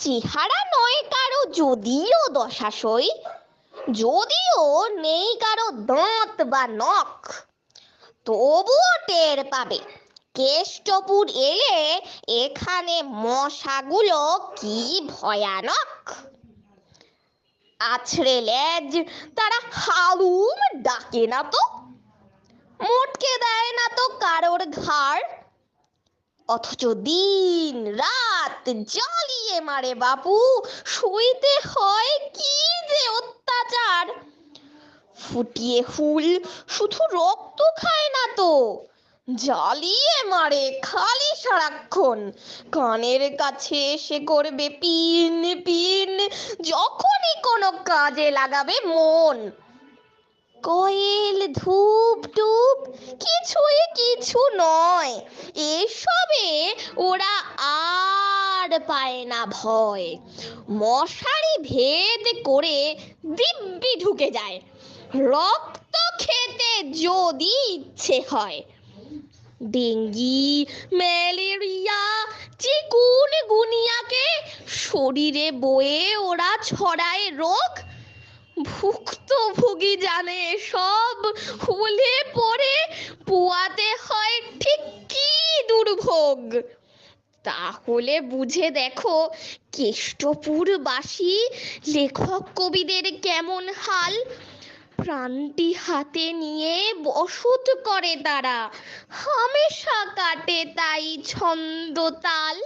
চেহারা নয় কারো যদিও দশাসই, যদিও নেই কারো দাঁত বা নখ, তবুও টের পাবে কেষ্টপুর এলে এখানে মশাগুলো কি ভয়ানক। আছড়ে লেজ তারা হালুম ডাকে না তো, মোটকে দেয় না তো কারোর ঘাড়, অথচ দিন রাত জ্বালিয়ে মারে বাপু, সইতে হয় কি যে অত্যাচার। ফুটিয়ে ফুল শুধু রক্ত খায় না তো, জ্বালিয়ে মারে খালি সারাক্ষণ, কানের কাছে এসে করবে পিন পিন যখনই কোনো কাজে লাগাবে মন। কয়েল ধূপ টুপ কিছুই কিছু নয়, এসবে ওরা আর পায় না ভয়। মশারি ভেদ করে দিব্যি ঢুকে যায়, রক্ত খেতে যদি ইচ্ছে হয়। ডেঙ্গি, ম্যালেরিয়া, চিকুনগুনিয়াকে শরীরে বয়ে ওরা ছড়ায় রোগ। ভুক্তভোগী জানে সব, হলে পরে পোয়াতে হয় ঠিক কি দুর্ভোগ। তাহলে বুঝে দেখো কেষ্টপুরবাসী লেখক কবিদের কেমন হাল। প্রাণটি হাতে নিয়ে বসত করে তারা, হামেশা কাটে তাই ছন্দ তাল।